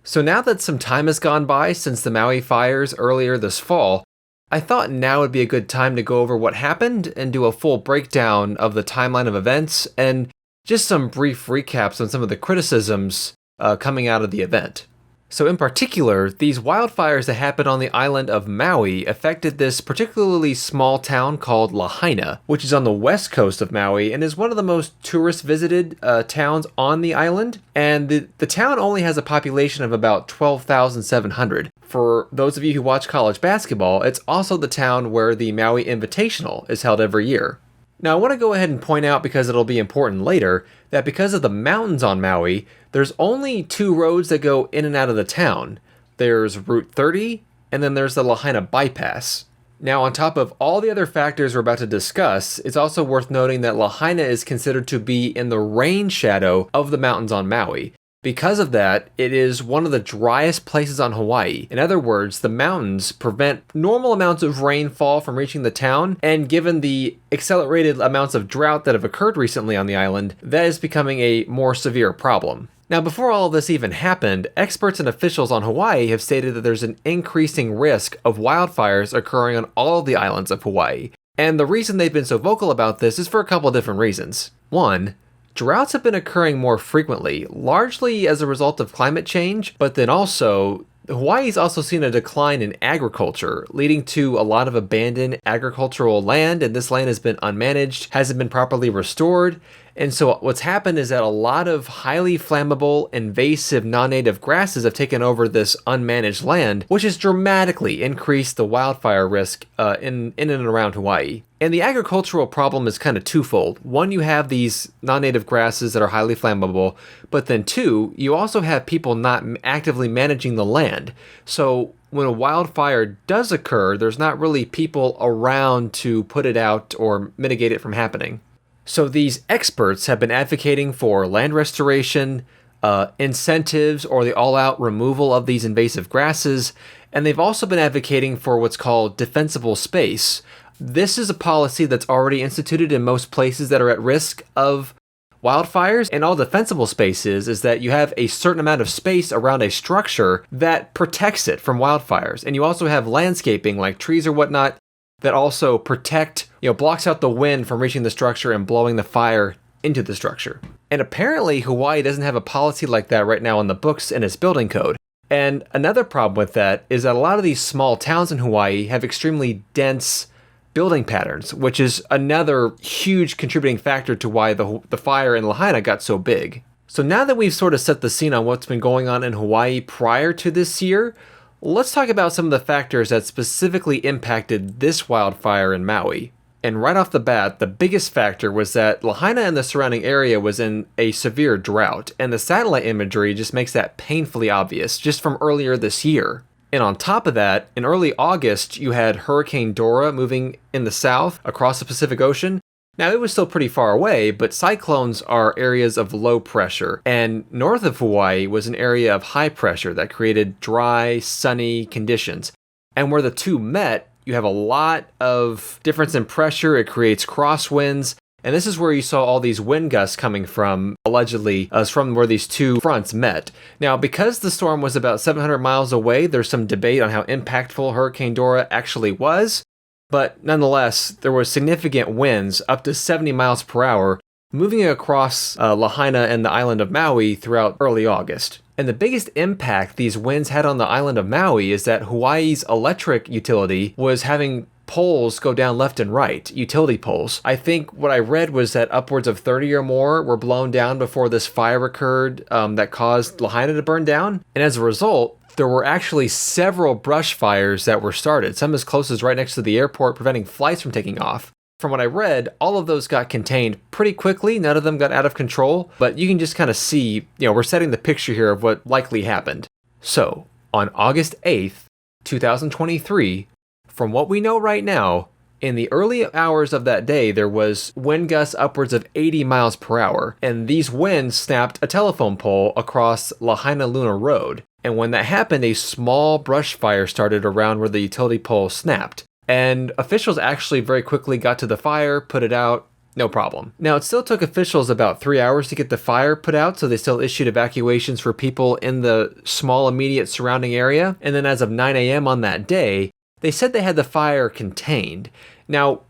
So now that some time has gone by since the Maui fires earlier this fall, I thought now would be a good time to go over what happened and do a full breakdown of the timeline of events and just some brief recaps on some of the criticisms coming out of the event. So in particular, these wildfires that happened on the island of Maui affected this particularly small town called Lahaina, which is on the west coast of Maui and is one of the most tourist visited towns on the island. And the town only has a population of about 12,700. For those of you who watch college basketball, it's also the town where the Maui Invitational is held every year. Now, I want to go ahead and point out, because it'll be important later, that because of the mountains on Maui, there's only two roads that go in and out of the town. There's Route 30, and then there's the Lahaina Bypass. Now, on top of all the other factors we're about to discuss, it's also worth noting that Lahaina is considered to be in the rain shadow of the mountains on Maui. Because of that, it is one of the driest places on Hawaii. In other words, the mountains prevent normal amounts of rainfall from reaching the town, and given the accelerated amounts of drought that have occurred recently on the island, that is becoming a more severe problem. Now, before all of this even happened, experts and officials on Hawaii have stated that there's an increasing risk of wildfires occurring on all of the islands of Hawaii. And the reason they've been so vocal about this is for a couple of different reasons. One, droughts have been occurring more frequently, largely as a result of climate change, but then also, Hawaii's also seen a decline in agriculture, leading to a lot of abandoned agricultural land, and this land has been unmanaged, hasn't been properly restored. And so what's happened is that a lot of highly flammable, invasive, non-native grasses have taken over this unmanaged land, which has dramatically increased the wildfire risk in and around Hawaii. And the agricultural problem is kind of twofold. One, you have these non-native grasses that are highly flammable, but then two, you also have people not actively managing the land. So when a wildfire does occur, there's not really people around to put it out or mitigate it from happening. So these experts have been advocating for land restoration, incentives, or the all-out removal of these invasive grasses, and they've also been advocating for what's called defensible space. This is a policy that's already instituted in most places that are at risk of wildfires, and all defensible space is that you have a certain amount of space around a structure that protects it from wildfires, and you also have landscaping like trees or whatnot that also protect, blocks out the wind from reaching the structure and blowing the fire into the structure. And apparently Hawaii doesn't have a policy like that right now on the books in its building code. And another problem with that is that a lot of these small towns in Hawaii have extremely dense building patterns, which is another huge contributing factor to why the fire in Lahaina got so big. So now that we've sort of set the scene on what's been going on in Hawaii prior to this year, let's talk about some of the factors that specifically impacted this wildfire in Maui. And right off the bat, the biggest factor was that Lahaina and the surrounding area was in a severe drought, and the satellite imagery just makes that painfully obvious just from earlier this year. And on top of that, in early August, you had Hurricane Dora moving in the south across the Pacific Ocean. Now, it was still pretty far away, but cyclones are areas of low pressure, and north of Hawaii was an area of high pressure that created dry, sunny conditions. And where the two met, you have a lot of difference in pressure. It creates crosswinds, and this is where you saw all these wind gusts coming from, allegedly, from where these two fronts met. Now, because the storm was about 700 miles away, there's some debate on how impactful Hurricane Dora actually was. But nonetheless, there were significant winds, up to 70 miles per hour, moving across Lahaina and the island of Maui throughout early August. And the biggest impact these winds had on the island of Maui is that Hawaii's electric utility was having poles go down left and right, utility poles. I think what I read was that upwards of 30 or more were blown down before this fire occurred that caused Lahaina to burn down. And as a result, there were actually several brush fires that were started, some as close as right next to the airport, preventing flights from taking off. From what I read, all of those got contained pretty quickly. None of them got out of control, but you can just kind of see, we're setting the picture here of what likely happened. So, on August 8th, 2023, from what we know right now, in the early hours of that day, there was wind gusts upwards of 80 miles per hour, and these winds snapped a telephone pole across Lahaina Luna Road. And when that happened, a small brush fire started around where the utility pole snapped. And officials actually very quickly got to the fire, put it out, No problem. Now, it still took officials about 3 hours to get the fire put out, so they still issued evacuations for people in the small immediate surrounding area. And then as of 9 a.m. on that day, they said they had the fire contained. Now,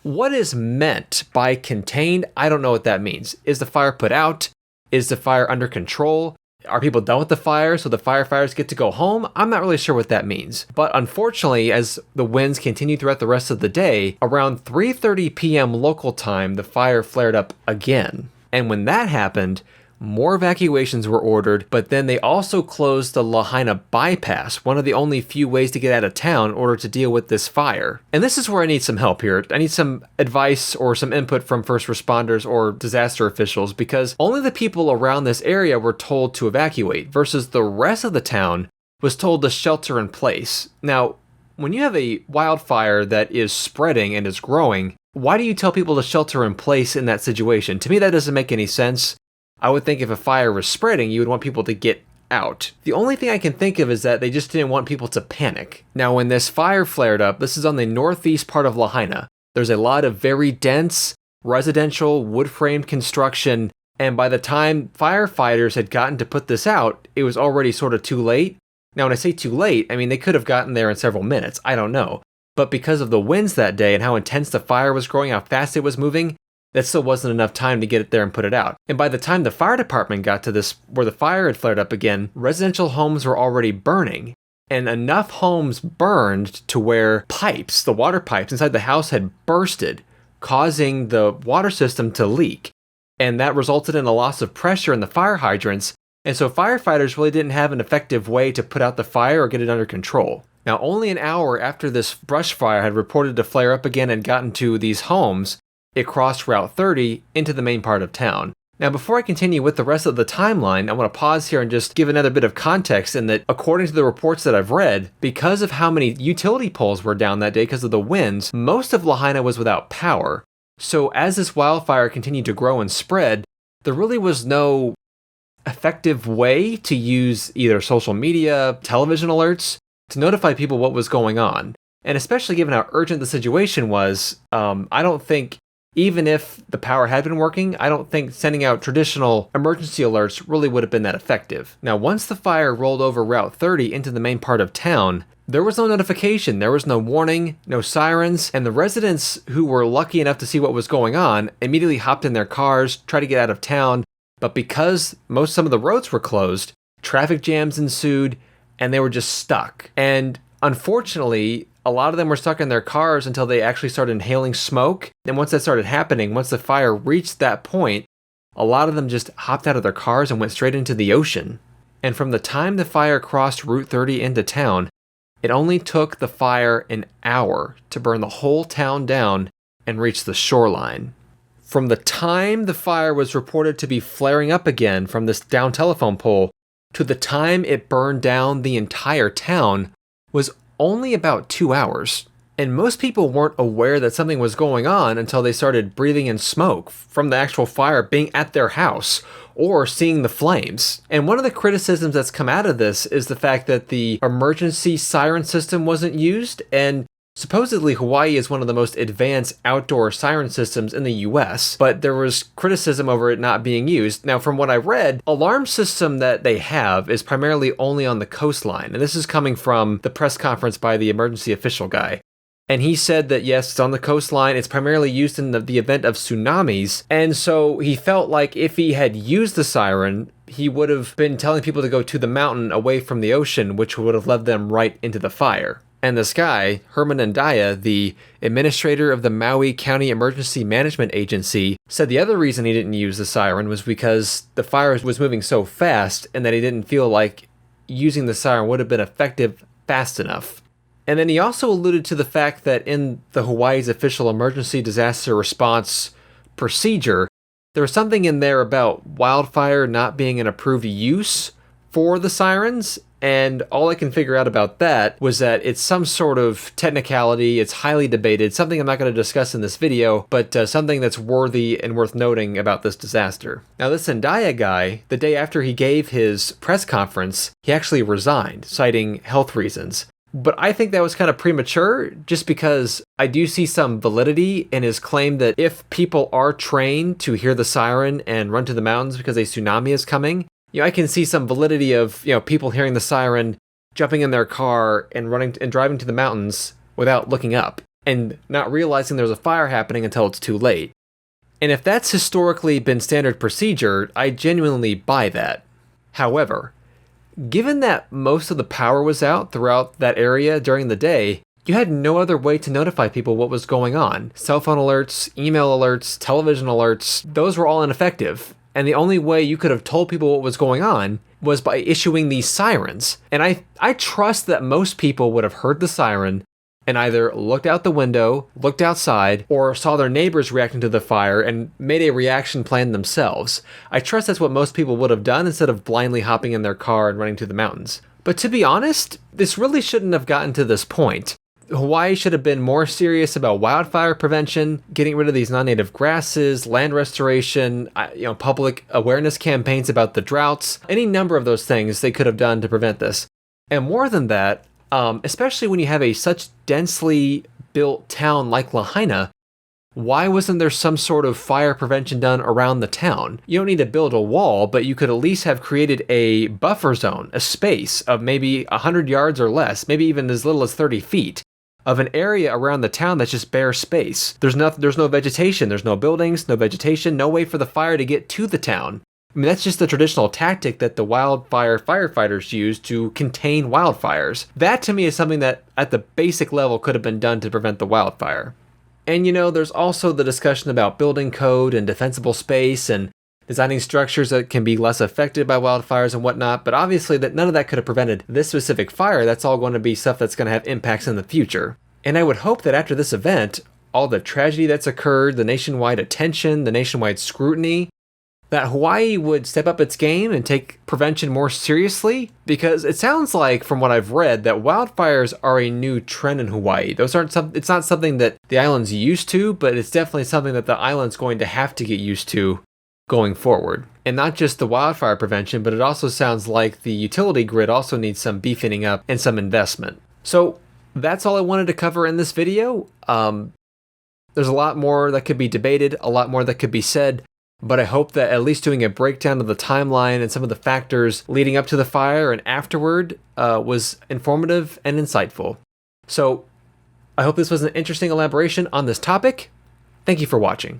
what is meant by contained? I don't know what that means. Is the fire put out? Is the fire under control? Are people done with the fire so the firefighters get to go home? I'm not really sure what that means. But unfortunately, as the winds continued throughout the rest of the day, around 3:30 p.m. local time, the fire flared up again. And when that happened, more evacuations were ordered, but then they also closed the Lahaina bypass, one of the only few ways to get out of town in order to deal with this fire. And this is where I need some help here. I need some advice or some input from first responders or disaster officials, because only the people around this area were told to evacuate, versus the rest of the town was told to shelter in place. Now, when you have a wildfire that is spreading and is growing, why do you tell people to shelter in place in that situation? To me, that doesn't make any sense. I would think if a fire was spreading, you would want people to get out. The only thing I can think of is that they just didn't want people to panic. Now, when this fire flared up, this is on the northeast part of Lahaina. There's a lot of very dense residential wood-framed construction, and by the time firefighters had gotten to put this out, it was already sort of too late. Now, when I say too late, I mean they could have gotten there in several minutes. I don't know. But because of the winds that day and how intense the fire was growing, how fast it was moving, that still wasn't enough time to get it there and put it out. And by the time the fire department got to this, where the fire had flared up again, residential homes were already burning. And enough homes burned to where pipes, the water pipes inside the house had bursted, causing the water system to leak. And that resulted in a loss of pressure in the fire hydrants. And so firefighters really didn't have an effective way to put out the fire or get it under control. Now, only an hour after this brush fire had reported to flare up again and gotten to these homes, it crossed Route 30 into the main part of town. Now, before I continue with the rest of the timeline, I want to pause here and just give another bit of context in that, according to the reports that I've read, because of how many utility poles were down that day because of the winds, most of Lahaina was without power. So as this wildfire continued to grow and spread, there really was no effective way to use either social media, television alerts, to notify people what was going on. And especially given how urgent the situation was, I don't think, even if the power had been working, I don't think sending out traditional emergency alerts really would have been that effective. Now, once the fire rolled over Route 30 into the main part of town, there was no notification, there was no warning, no sirens, and the residents who were lucky enough to see what was going on immediately hopped in their cars, tried to get out of town, but because some of the roads were closed, traffic jams ensued, and they were just stuck. And unfortunately, a lot of them were stuck in their cars until they actually started inhaling smoke. And once that started happening, once the fire reached that point, a lot of them just hopped out of their cars and went straight into the ocean. And from the time the fire crossed Route 30 into town, it only took the fire an hour to burn the whole town down and reach the shoreline. From the time the fire was reported to be flaring up again from this down telephone pole to the time it burned down the entire town was only about 2 hours. And most people weren't aware that something was going on until they started breathing in smoke from the actual fire being at their house or seeing the flames. And one of the criticisms that's come out of this is the fact that the emergency siren system wasn't used, and supposedly Hawaii is one of the most advanced outdoor siren systems in the US, but there was criticism over it not being used. Now, from what I read, alarm system that they have is primarily only on the coastline, and this is coming from the press conference by the emergency official guy. And he said that yes, it's on the coastline, it's primarily used in the event of tsunamis, and so he felt like if he had used the siren, he would have been telling people to go to the mountain away from the ocean, which would have led them right into the fire. And this guy, Herman Andaya, the administrator of the Maui County Emergency Management Agency, said the other reason he didn't use the siren was because the fire was moving so fast and that he didn't feel like using the siren would have been effective fast enough. And then he also alluded to the fact that in the Hawaii's official emergency disaster response procedure, there was something in there about wildfire not being an approved use for the sirens. And all I can figure out about that was that it's some sort of technicality, it's highly debated, something I'm not going to discuss in this video, but something that's worthy and worth noting about this disaster. Now, this Andaya guy, the day after he gave his press conference, he actually resigned, citing health reasons. But I think that was kind of premature just because I do see some validity in his claim that if people are trained to hear the siren and run to the mountains because a tsunami is coming, I can see some validity of, people hearing the siren, jumping in their car and running and driving to the mountains without looking up and not realizing there's a fire happening until it's too late. And if that's historically been standard procedure, I genuinely buy that. However, given that most of the power was out throughout that area during the day, you had no other way to notify people what was going on. Cell phone alerts, email alerts, television alerts, those were all ineffective. And the only way you could have told people what was going on was by issuing these sirens. And I trust that most people would have heard the siren and either looked out the window, looked outside, or saw their neighbors reacting to the fire and made a reaction plan themselves. I trust that's what most people would have done instead of blindly hopping in their car and running to the mountains. But to be honest, this really shouldn't have gotten to this point. Hawaii should have been more serious about wildfire prevention, getting rid of these non-native grasses, land restoration, public awareness campaigns about the droughts, any number of those things they could have done to prevent this. And more than that, especially when you have a such densely built town like Lahaina, why wasn't there some sort of fire prevention done around the town? You don't need to build a wall, but you could at least have created a buffer zone, a space of maybe 100 yards or less, maybe even as little as 30 feet, of an area around the town that's just bare space. There's no vegetation, there's no buildings, no vegetation, no way for the fire to get to the town. I mean, that's just the traditional tactic that the wildfire firefighters use to contain wildfires. That to me is something that at the basic level could have been done to prevent the wildfire. And there's also the discussion about building code and defensible space and designing structures that can be less affected by wildfires and whatnot, but obviously that none of that could have prevented this specific fire. That's all going to be stuff that's going to have impacts in the future. And I would hope that after this event, all the tragedy that's occurred, the nationwide attention, the nationwide scrutiny, that Hawaii would step up its game and take prevention more seriously, because it sounds like, from what I've read, that wildfires are a new trend in Hawaii. It's not something that the island's used to, but it's definitely something that the island's going to have to get used to going forward. And not just the wildfire prevention, but it also sounds like the utility grid also needs some beefing up and some investment. So that's all I wanted to cover in this video. There's a lot more that could be debated, a lot more that could be said, but I hope that at least doing a breakdown of the timeline and some of the factors leading up to the fire and afterward was informative and insightful. So I hope this was an interesting elaboration on this topic. Thank you for watching.